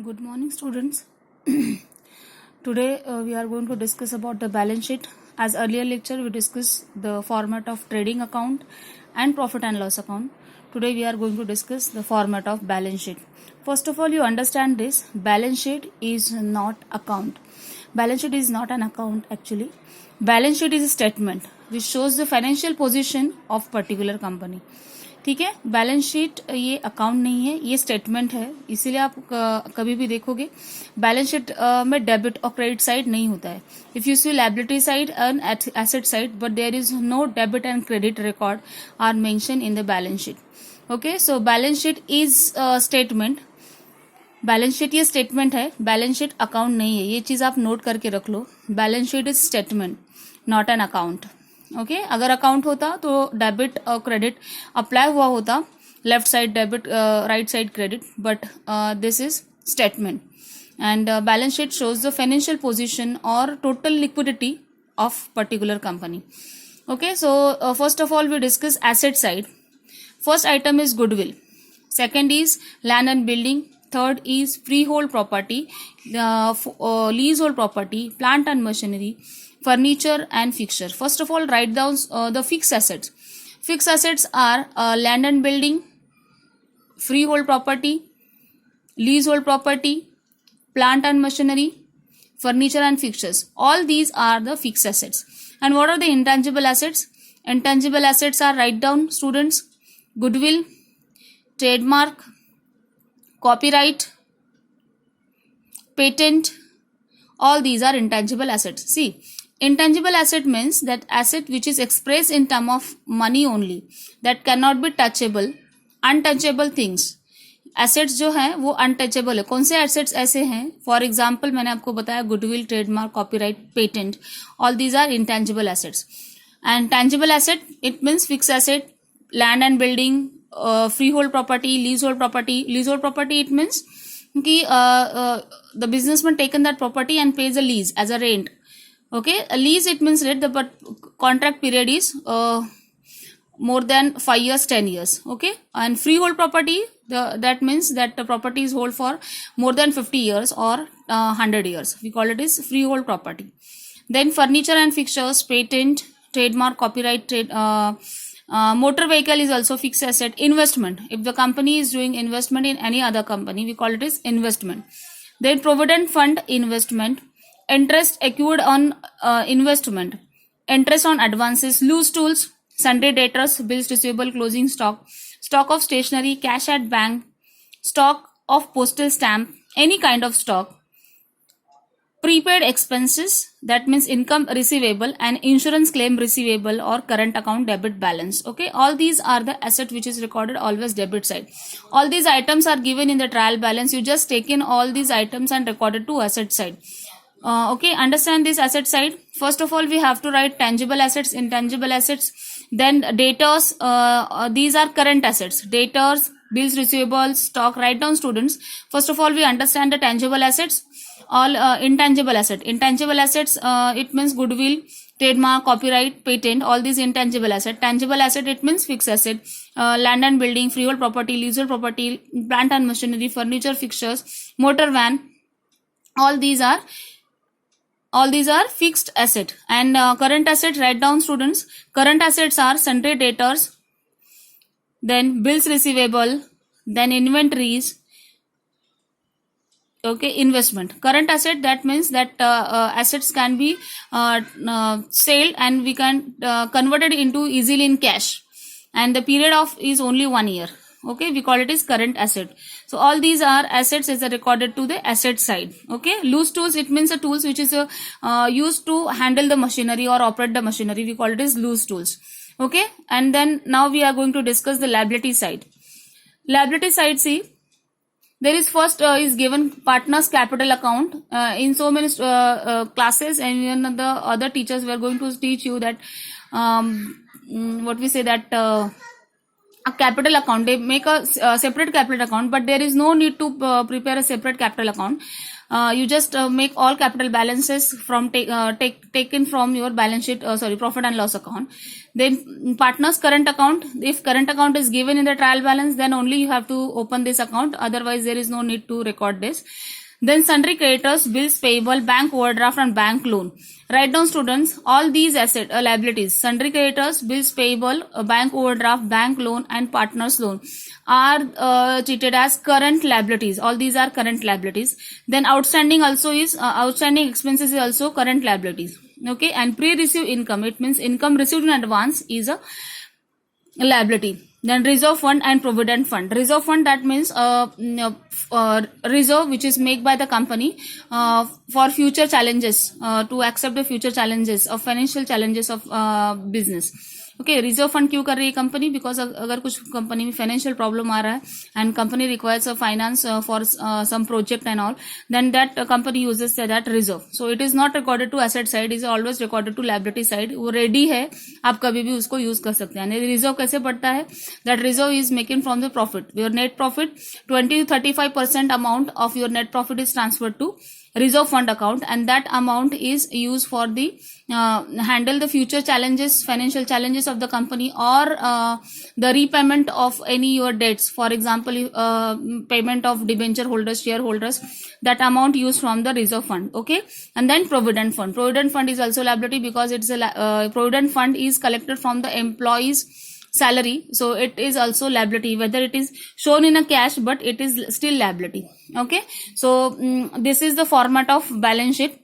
Good morning, students. Today we are going to discuss about the balance sheet. As earlier lecture, we discussed the format of trading account and profit and loss account. Today we are going to discuss the format of balance sheet. First of all, you understand this. Balance sheet is not account. Balance sheet is not an account actually. Balance sheet is a statement which shows the financial position of particular company. ठीक है. Balance sheet ये account नहीं है, ये statement है. इसीलिए आप कभी भी देखोगे बैलेंस शीट में डेबिट और क्रेडिट साइड नहीं होता है. If you see liability side and asset side, but there is no debit and credit record are mention in the balance sheet. Okay, so balance sheet is statement. Balance sheet ये statement है, balance sheet account नहीं है. ये चीज आप note करके रख लो. Balance sheet is statement, not an account. Okay, अगर अकाउंट होता तो डेबिट और क्रेडिट अप्लाई हुआ होता, left side debit, right side credit, but this is statement. And balance sheet shows the financial position और total liquidity of particular company. Okay, so first of all we discuss asset side. First item is goodwill. Second is land and building. Third is freehold property, leasehold property, plant and machinery, furniture and fixture. First of all, write down the fixed assets. Fixed assets are land and building, freehold property, leasehold property, plant and machinery, furniture and fixtures. All these are the fixed assets. And what are the intangible assets? Intangible assets are, write down students, goodwill, trademark, copyright, patent. All these are intangible assets. See, intangible asset means that asset which is expressed in term of money only, that cannot be touchable. Untouchable things, assets जो है वो untouchable है. कौन से assets ऐसे हैं? For example, मैंने आपको बताया goodwill, trademark, copyright, patent. All these are intangible assets. And tangible asset, it means fixed asset, land and building, freehold property, leasehold property. Leasehold property, it means कि the businessman taken that property and pays a lease as a rent. Okay, a lease, it means rent, but contract period is more than 5 years, 10 years. Okay, and freehold property, that means that the property is hold for more than 50 years or 100 years. We call it is freehold property. Then furniture and fixtures, patent, trademark, copyright, motor vehicle is also fixed asset. Investment, if the company is doing investment in any other company, we call it as investment. Then provident fund investment, interest accrued on investment, interest on advances, loose tools, sundry debtors, bills receivable, closing stock, stock of stationery, cash at bank, stock of postal stamp, any kind of stock, prepaid expenses, that means income receivable, and insurance claim receivable or current account debit balance. Okay, all these are the asset which is recorded always debit side. All these items are given in the trial balance. You just take in all these items and recorded to asset side. Okay, understand this asset side. First of all, we have to write tangible assets, intangible assets, then debtors. These are current assets, debtors, bills receivable, stock. Write down students. First of all, we understand the tangible assets. All intangible assets, it means goodwill, trademark, copyright, patent. All these intangible asset. Tangible asset, it means fixed asset, land and building, freehold property, leasehold property, plant and machinery, furniture, fixtures, motor van. All these are fixed asset. And current asset, write down students. Current assets are sundry debtors, then bills receivable, then inventories. Okay, investment. Current asset, that means that assets can be sold and we can convert it into easily in cash, and the period of is only 1 year. Okay, we call it as current asset. So all these are assets is recorded to the asset side. Okay, loose tools, it means a tools which is used to handle the machinery or operate the machinery. We call it as loose tools. Okay, and then now we are going to discuss the liability side. Liability side, see, there is first is given partners capital account. In so many classes, and even the other teachers were going to teach you that what we say that a capital account, they make a separate capital account, but there is no need to prepare a separate capital account. you just make all capital balances from taken from your balance sheet, profit and loss account. Then partners current account, if current account is given in the trial balance, then only you have to open this account, otherwise there is no need to record this. Then sundry creditors, bills payable, bank overdraft and bank loan. Write down, students, all these liabilities, sundry creditors, bills payable, bank overdraft, bank loan and partners loan are treated as current liabilities. All these are current liabilities. Then outstanding expenses is also current liabilities. Okay, and pre-receive income, it means income received in advance is a liability. Then reserve fund and provident fund. Reserve fund, that means reserve which is made by the company for future challenges, to accept the future challenges of financial challenges of business. Okay, reserve fund क्यों कर रही है company? Because अगर कुछ company में financial problem आ रहा है and company requires a finance for some project and all, then that company uses that reserve. So it is not recorded to asset side, is always recorded to liability side. वो ready है, आप कभी भी उसको use कर सकते हैं. Reserve कैसे बढ़ता है? That reserve is making from the profit. Your net profit 20 to 35% amount of your net profit is transferred to reserve fund account, and that amount is used for the handle the future challenges, financial challenges of the company, or the repayment of any your debts. For example, payment of debenture holders, shareholders, that amount used from the reserve fund. Okay, and then provident fund. Provident fund is also liability because it's a provident fund is collected from the employees salary, so it is also liability, whether it is shown in a cash, but it is still liability. Okay, so this is the format of balance sheet.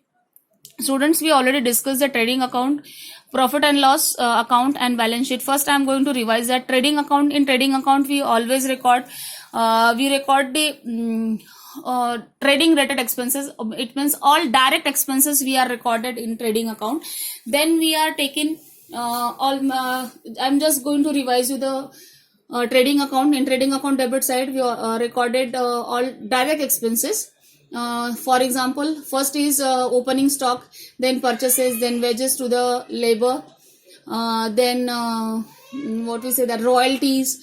Students, we already discussed the trading account, profit and loss account and balance sheet. First I am going to revise that trading account. In trading account we always record the trading related expenses. It means all direct expenses we are recorded in trading account. Then we are taking I'm just going to revise you the trading account. In trading account debit side, we recorded all direct expenses. For example, first is opening stock, then purchases, then wages to the labor, then what we say that royalties.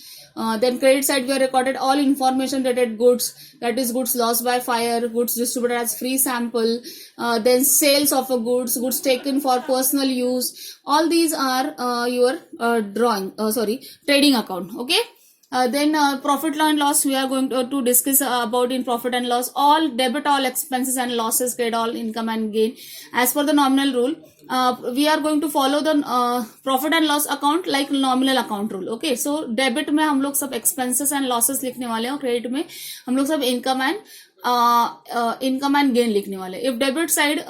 Then credit side we have recorded all information related goods, that is goods lost by fire, goods distributed as free sample, then sales of a goods taken for personal use. All these are your trading account. Okay, then profit and loss we are going to discuss about in profit and loss. All debit all expenses and losses, credit all income and gain. As per the nominal rule, we are going to follow the profit and loss account like nominal account rule. Okay, so debit में हम लोग सब expenses and losses लिखने वाले हैं और credit में हम लोग सब income and gain लिखने वाले. If debit side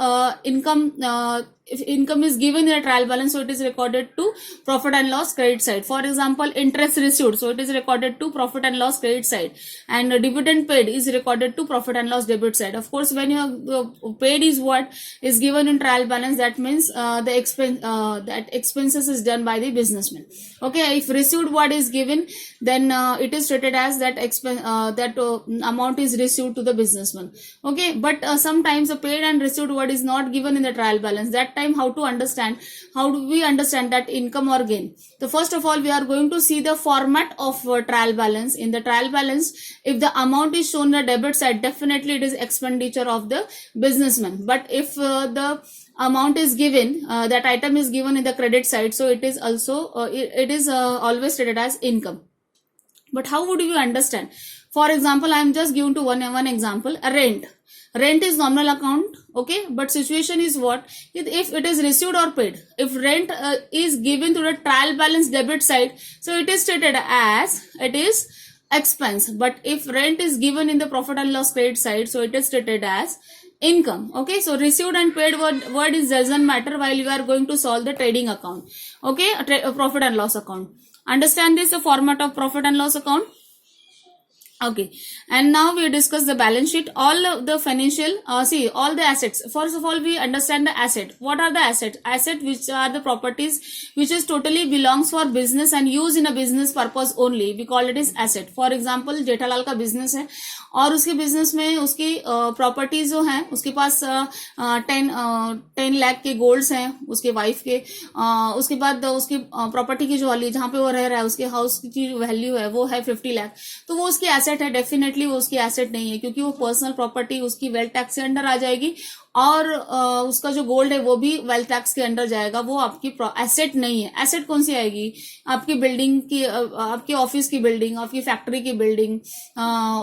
if income is given in a trial balance, so it is recorded to profit and loss credit side. For example, interest received, so it is recorded to profit and loss credit side, and dividend paid is recorded to profit and loss debit side. Of course, when you have paid is what is given in trial balance, that means that expenses is done by the businessman. Okay, if received what is given, then it is treated as that amount is received to the businessman. Okay, but sometimes the paid and received what is not given in the trial balance. That time how do we understand that income or gain? So first of all, we are going to see the format of trial balance. In the trial balance, if the amount is shown on the debit side, definitely it is expenditure of the businessman. But if the amount is given, that item is given in the credit side, so it is also always treated as income. But how would you understand? For example, I am just giving to one example. Rent is nominal account. Okay, but situation is what? If it is received or paid. If rent is given to the trial balance debit side, so it is treated as it is expense. But if rent is given in the profit and loss credit side, so it is treated as income. Okay, so received and paid word is doesn't matter while you are going to solve the trading account. Okay, profit and loss account. Understand this, the format of profit and loss account? Okay, and now we discuss the balance sheet. All of the financial, all the assets. First of all, we understand the asset. What are the assets? Asset which are the properties which is totally belongs for business and used in a business purpose only. We call it as asset. For example, Jethalal का business है और उसके business में उसकी properties जो हैं, उसके पास 10 लाख के गोल्ड्स हैं उसके वाइफ के, उसके बाद उसकी प्रॉपर्टी की जो वैल्यू जहाँ पे वो रह रहा है उसके हाउस की वैल्यू है वो है 50 लाख, तो वो उसकी एसेट है, डेफिनेटली वो उसकी एसेट नहीं है क्योंकि वो पर्सनल प्रॉपर्टी उसकी वेल्थ टैक्स से अंडर आ जाएगी और उसका जो गोल्ड है वो भी वेल्थ टैक्स के अंडर जाएगा, वो आपकी एसेट नहीं है। एसेट कौन सी आएगी? आपकी बिल्डिंग की, आपके ऑफिस की बिल्डिंग, आपकी फैक्ट्री की बिल्डिंग,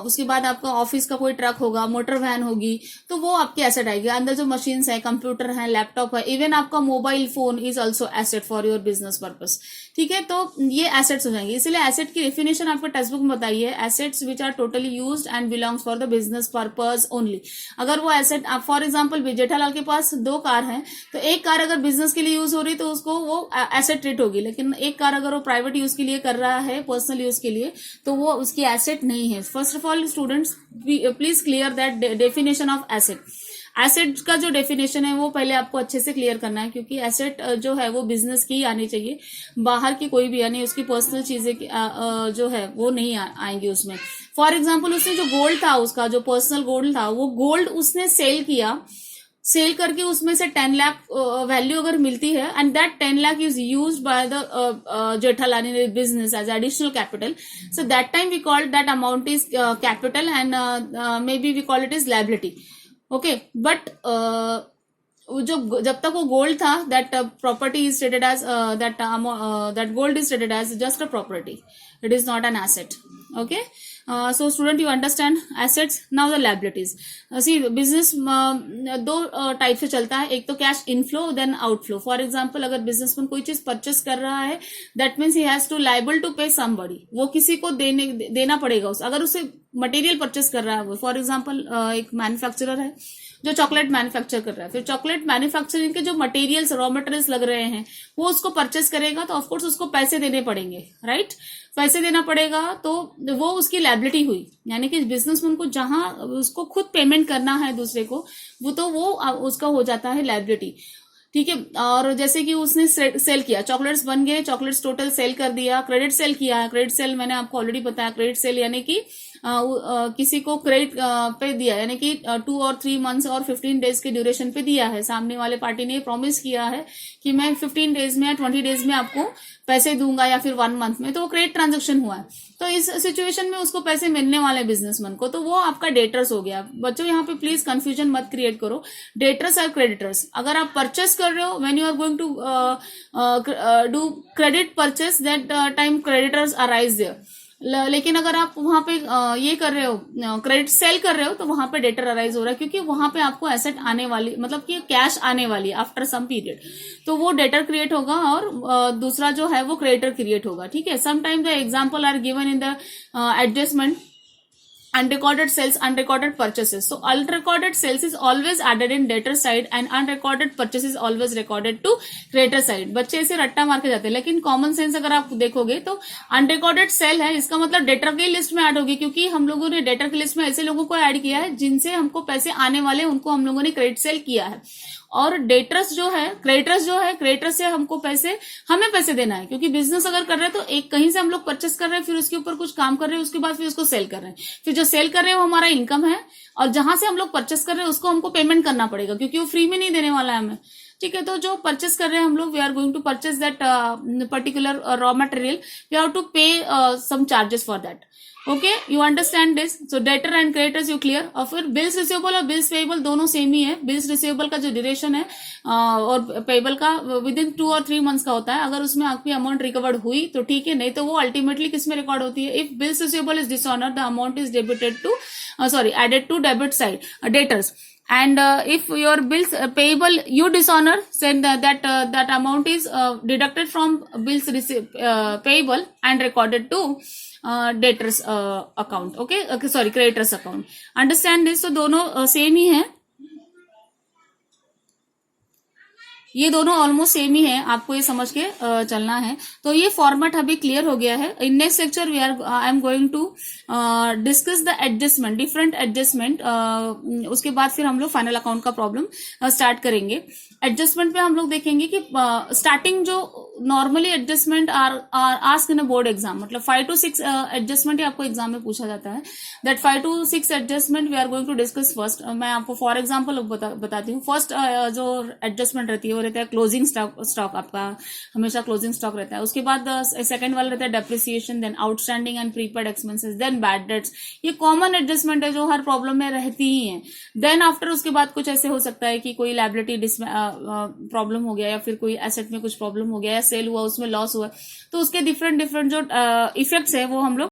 उसके बाद आपका ऑफिस का कोई ट्रक होगा, मोटर वैन होगी, तो वो आपकी एसेट आएगी। अंदर जो मशीन्स है, कंप्यूटर है, लैपटॉप है, इवन आपका mobile phone is also asset for your business purpose. ठीक है, तो ये एसेट्स हो जाएंगे। इसलिए एसेट की डेफिनेशन आपको टेक्स्ट बुक में बताई है, assets which are totally used and belongs for the business purpose only. अगर वो एसेट, फॉर एग्जांपल जेठालाल के पास 2 कार हैं, तो एक कार अगर बिजनेस के लिए यूज हो रही तो उसको वो एसेट ट्रीट होगी, लेकिन एक कार अगर वो प्राइवेट यूज के लिए कर रहा है, पर्सनल यूज के लिए, तो वो उसकी एसेट नहीं है। First of all students please clear that definition of asset. Asset का जो डेफिनेशन है वो पहले आपको अच्छे से क्लियर करना है, क्योंकि एसेट जो है वो बिजनेस की आनी चाहिए, बाहर की कोई भी, यानी उसकी पर्सनल चीजें जो है वो नहीं आएंगी उसमें। फॉर एग्जाम्पल उसने जो गोल्ड था, उसका जो पर्सनल गोल्ड था, वो गोल्ड उसने सेल किया, सेल करके उसमें से 10 लाख वैल्यू अगर मिलती है and that 10 lakh is used by the Jethalal in business as additional capital, so that time we called that amount is capital and may be we call it is liability. Okay, but जो जब तक वो gold था, that property is treated as that gold is treated as just a property, it is not an asset. Okay, so student you understand assets. Now the liabilities. See business 2 type से चलता है, एक तो cash inflow then outflow. For example अगर businessman कोई चीज purchase कर रहा है, that means he has to liable to pay somebody, वो किसी को देना पड़ेगा उसे, अगर उसे मटेरियल परचेस कर रहा है वो। फॉर एग्जांपल एक मैन्युफैक्चरर है जो चॉकलेट मैन्युफैक्चर कर रहा है, फिर चॉकलेट मैन्युफैक्चरिंग के जो मटेरियल्स, रॉ मटेरियल्स लग रहे हैं, वो उसको परचेस करेगा, तो ऑफकोर्स उसको पैसे देने पड़ेंगे, राइट? पैसे देना पड़ेगा, तो वो उसकी लायबिलिटी हुई, यानी कि बिजनेसमैन को जहां उसको खुद पेमेंट करना है दूसरे को, वो उसका हो जाता है लायबिलिटी। ठीक है, और जैसे कि उसने सेल किया, चॉकलेट्स बन गए, चॉकलेट्स टोटल सेल कर दिया, क्रेडिट सेल किया है। क्रेडिट सेल मैंने आपको ऑलरेडी बताया, क्रेडिट सेल यानी कि किसी को क्रेडिट पे दिया, यानी कि 2 और 3 मंथ्स और 15 डेज के ड्यूरेशन पे दिया है। सामने वाले पार्टी ने प्रॉमिस किया है कि मैं 15 डेज में या 20 डेज में आपको पैसे दूंगा, या फिर 1 मंथ में, तो वो क्रेडिट ट्रांजेक्शन हुआ है। तो इस सिचुएशन में उसको पैसे मिलने वाले बिजनेसमैन को, तो वो आपका डेटर्स हो गया। बच्चों यहाँ पे प्लीज कंफ्यूजन मत क्रिएट करो, डेटर्स और क्रेडिटर्स। अगर आप परचेस कर रहे हो, when you are going to do credit purchase, that time creditors arise there. लेकिन अगर आप वहां पे ये कर रहे हो, क्रेडिट सेल कर रहे हो, तो वहां पे डेटर अराइज हो रहा है, क्योंकि वहां पे आपको एसेट आने वाली, मतलब कि कैश आने वाली है आफ्टर सम पीरियड, तो वो डेटर क्रिएट होगा और दूसरा जो है वो क्रेडिटर क्रिएट होगा। ठीक है, sometime the example are given in the adjustment, unrecorded sales, unrecorded purchases. So unrecorded sales is always added in debtor side and unrecorded purchase is always recorded to creditor side. बच्चे ऐसे रट्टा मार के जाते हैं, लेकिन कॉमन सेंस अगर आप देखोगे तो अनरिकॉर्डेड सेल है, इसका मतलब डेटर की लिस्ट में ऐड होगी, क्योंकि हम लोगों ने डेटर की लिस्ट में ऐसे लोगों को ऐड किया है जिनसे हमको पैसे आने वाले, उनको हम लोगों ने क्रेडिट सेल किया है। और डेटर्स जो है, क्रेडिटर्स से हमको हमें पैसे देना है, क्योंकि बिजनेस अगर कर रहे हैं तो एक कहीं से हम लोग परचेस कर रहे हैं, फिर उसके ऊपर कुछ काम कर रहे हैं, उसके बाद फिर उसको सेल कर रहे हैं, फिर जो सेल कर रहे हैं वो हमारा इनकम है, और जहां से हम लोग परचेस कर रहे हैं उसको हमको पेमेंट करना पड़ेगा, क्योंकि वो फ्री में नहीं देने वाला है हमें। ठीक है, तो जो परचेस कर रहे हैं हम लोग, we are going to purchase that particular raw material, we have to pay some charges for that. Okay, you understand this? So debtor and creditors you clear. और फिर बिल्स रिसीवेबल और बिल्स पेएबल दोनों same ही है। Bills receivable का जो duration है और पेएबल का विद इन 2 और 3 मंथ्स का होता है। अगर उसमें आपकी अमाउंट रिकवर्ड हुई तो ठीक है, नहीं तो वो अल्टीमेटली किस में रिकॉर्ड होती है? If bills receivable is dishonour, the amount is debited to added to debit side debtors, and if your bills payable you dishonor, then that amount is deducted from bills payable and recorded to debtors account. Okay, sorry, creditors account. Understand this? तो दोनों same ही है, ये दोनों almost same ही है, आपको ये समझ के चलना है। तो ये फॉर्मेट अभी क्लियर हो गया है। In next lecture I am going to discuss the adjustment, different adjustment. उसके बाद फिर हम लोग फाइनल अकाउंट का प्रॉब्लम स्टार्ट करेंगे। एडजस्टमेंट पे हम लोग देखेंगे कि स्टार्टिंग जो normally adjustment are ask in a board exam, मतलब 5 to 6 एडजस्टमेंट ही आपको एग्जाम में पूछा जाता है. That 5 to 6 adjustment we are going to discuss first. मैं आपको फॉर एग्जाम्पल बताती हूँ. फर्स्ट जो एडजस्टमेंट रहती है वो रहता है क्लोजिंग स्टॉक, आपका हमेशा क्लोजिंग स्टॉक रहता है. उसके बाद सेकंड वाला रहता है depreciation, then outstanding and prepaid expenses, then bad debts. ये कॉमन एडजस्टमेंट है जो हर प्रॉब्लम में रहती ही है. देन आफ्टर उसके बाद कुछ ऐसे हो सकता है कि कोई लायबिलिटी प्रॉब्लम हो गया, या फिर कोई एसेट में कुछ प्रॉब्लम हो गया, या सेल हुआ उसमें लॉस हुआ, तो उसके डिफरेंट जो इफेक्ट्स है वो हम लोग